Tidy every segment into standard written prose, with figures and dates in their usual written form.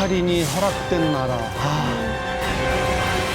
살인이 허락된 나라.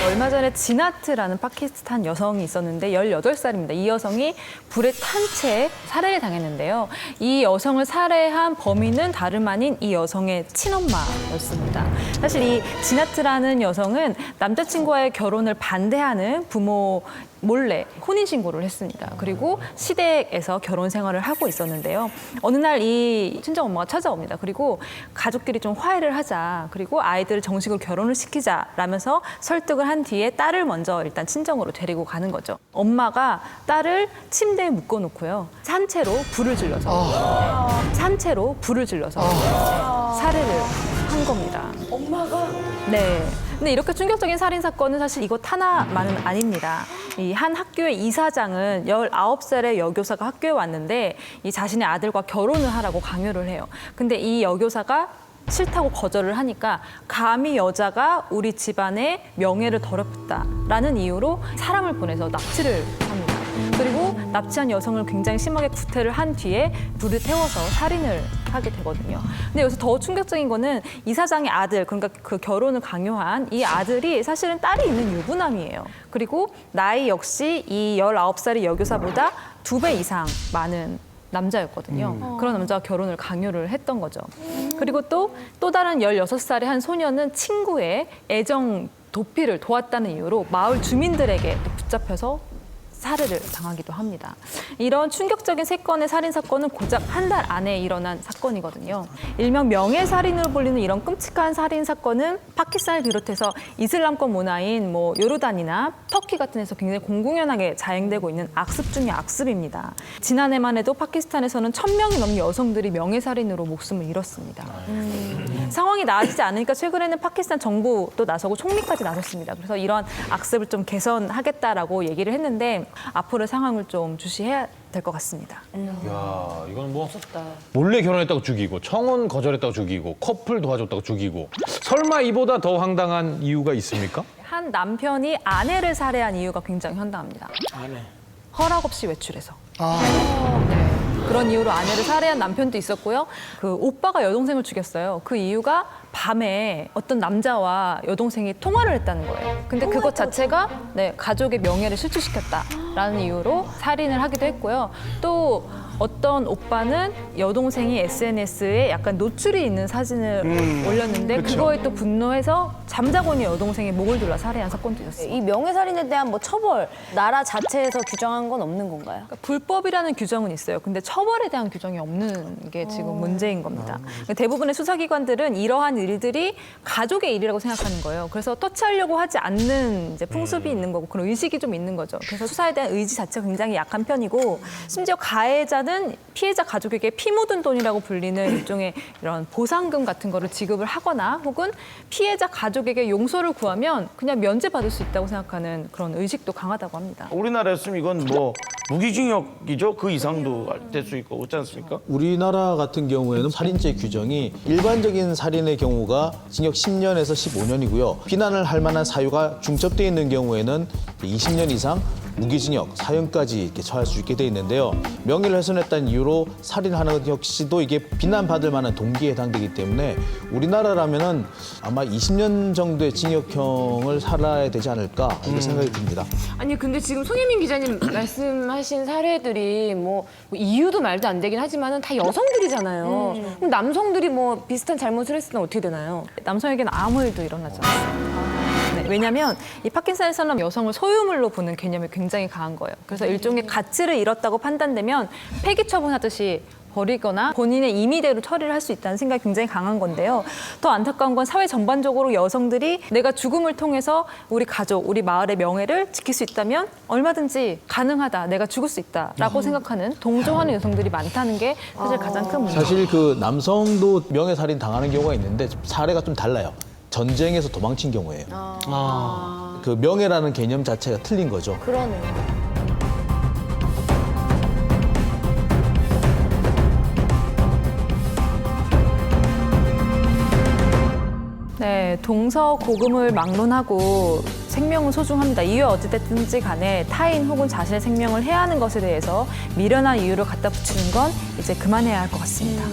얼마 전에 지나트라는 파키스탄 여성이 있었는데 18살입니다. 이 여성이 불에 탄 채 살해를 당했는데요. 이 여성을 살해한 범인은 다름 아닌 이 여성의 친엄마였습니다. 사실 이 지나트라는 여성은 남자친구와의 결혼을 반대하는 부모 몰래 혼인신고를 했습니다. 그리고 시댁에서 결혼 생활을 하고 있었는데요. 어느 날 이 친정엄마가 찾아옵니다. 그리고 가족끼리 좀 화해를 하자. 그리고 아이들을 정식으로 결혼을 시키자라면서 설득을 한 뒤에 딸을 먼저 일단 친정으로 데리고 가는 거죠. 엄마가 딸을 침대에 묶어놓고요. 산채로 불을 질러서 산채로 불을 질러서 살해를 한 겁니다. 엄마가? 네. 근데 이렇게 충격적인 살인 사건은 사실 이것 하나만은 아닙니다. 이 한 학교의 이사장은 19살의 여교사가 학교에 왔는데 이 자신의 아들과 결혼을 하라고 강요를 해요. 근데 이 여교사가 싫다고 거절을 하니까 감히 여자가 우리 집안의 명예를 더럽혔다라는 이유로 사람을 보내서 납치를 합니다. 그리고 납치한 여성을 굉장히 심하게 구태를 한 뒤에 불을 태워서 살인을 하게 되거든요. 근데 여기서 더 충격적인 거는 이 사장의 아들, 그러니까 그 결혼을 강요한 이 아들이 사실은 딸이 있는 유부남이에요. 그리고 나이 역시 이 19살의 여교사보다 2배 이상 많은 남자였거든요. 그런 남자가 결혼을 강요를 했던 거죠. 그리고 또 다른 16살의 한 소녀는 친구의 애정 도피를 도왔다는 이유로 마을 주민들에게 또 붙잡혀서 살해를 당하기도 합니다. 이런 충격적인 3건의 살인 사건은 고작 한 달 안에 일어난 사건이거든요. 일명 명예살인으로 불리는 이런 끔찍한 살인 사건은 파키스탄을 비롯해서 이슬람권 문화인 요르단이나 터키 같은 데서 굉장히 공공연하게 자행되고 있는 악습 중의 악습입니다. 지난해만 해도 파키스탄에서는 1000명이 넘는 여성들이 명예살인으로 목숨을 잃었습니다. 상황이 나아지지 않으니까 최근에는 파키스탄 정부도 나서고 총리까지 나섰습니다. 그래서 이런 악습을 좀 개선하겠다라고 얘기를 했는데 앞으로 상황을 좀 주시해야 될 것 같습니다. 야, 이건 몰래 결혼했다고 죽이고, 청혼 거절했다고 죽이고, 커플 도와줬다고 죽이고. 설마 이보다 더 황당한 이유가 있습니까? 한 남편이 아내를 살해한 이유가 굉장히 황당합니다. 아내. 허락 없이 외출해서. 네. 그런 이유로 아내를 살해한 남편도 있었고요. 그 오빠가 여동생을 죽였어요. 그 이유가 밤에 어떤 남자와 여동생이 통화를 했다는 거예요. 근데 그것 자체가 가족의 명예를 실추시켰다라는 이유로 살인을 하기도 했고요. 또 어떤 오빠는 여동생이 SNS에 약간 노출이 있는 사진을 올렸는데 그거에 또 분노해서 잠자고 있는 여동생의 목을 둘러 살해한 사건도 있었어요. 이 명예살인에 대한 처벌, 나라 자체에서 규정한 건 없는 건가요? 그러니까 불법이라는 규정은 있어요. 근데 처벌에 대한 규정이 없는 게 지금 문제인 겁니다. 그러니까 대부분의 수사기관들은 이러한 일들이 가족의 일이라고 생각하는 거예요. 그래서 터치하려고 하지 않는 이제 풍습이 있는 거고 그런 의식이 좀 있는 거죠. 그래서 수사에 대한 의지 자체가 굉장히 약한 편이고 심지어 가해자는 피해자 가족에게 피 묻은 돈이라고 불리는 일종의 이런 보상금 같은 거를 지급을 하거나 혹은 피해자 가족에게 용서를 구하면 그냥 면제받을 수 있다고 생각하는 그런 의식도 강하다고 합니다. 우리나라였으면 이건 무기징역이죠. 그 이상도 될 수 있고 그렇지 않습니까? 우리나라 같은 경우에는 살인죄 규정이 일반적인 살인의 경우가 징역 10년에서 15년이고요. 비난을 할 만한 사유가 중첩되어 있는 경우에는 20년 이상 무기징역, 사형까지 이렇게 처할 수 있게 돼 있는데요. 명예를 훼손했다는 이유로 살인하는 것 역시도 이게 비난받을 만한 동기에 해당되기 때문에 우리나라라면은 아마 20년 정도의 징역형을 살아야 되지 않을까 이렇게 생각이 듭니다. 아니 근데 지금 손예민 기자님 말씀하신 사례들이 이유도 말도 안 되긴 하지만은 다 여성들이잖아요. 그럼 남성들이 비슷한 잘못을 했으면 어떻게 되나요? 남성에게는 아무 일도 일어나지 않습니다. 네, 왜냐하면 이 파킨슨에서는 여성을 소유물로 보는 개념이 굉장히 강한 거예요. 그래서 일종의 가치를 잃었다고 판단되면 폐기 처분하듯이 버리거나 본인의 임의대로 처리를 할 수 있다는 생각이 굉장히 강한 건데요. 더 안타까운 건 사회 전반적으로 여성들이 내가 죽음을 통해서 우리 가족, 우리 마을의 명예를 지킬 수 있다면 얼마든지 가능하다, 내가 죽을 수 있다라고 생각하는, 동조하는 여성들이 많다는 게 사실 가장 큰 문제입니다. 사실 그 남성도 명예살인 당하는 경우가 있는데 사례가 좀 달라요. 전쟁에서 도망친 경우에요. 그 명예라는 개념 자체가 틀린 거죠. 그러네요. 네, 동서고금을 막론하고 생명은 소중합니다. 이유가 어찌됐든지 간에 타인 혹은 자신의 생명을 해하는 것에 대해서 미련한 이유를 갖다 붙이는 건 이제 그만해야 할 것 같습니다.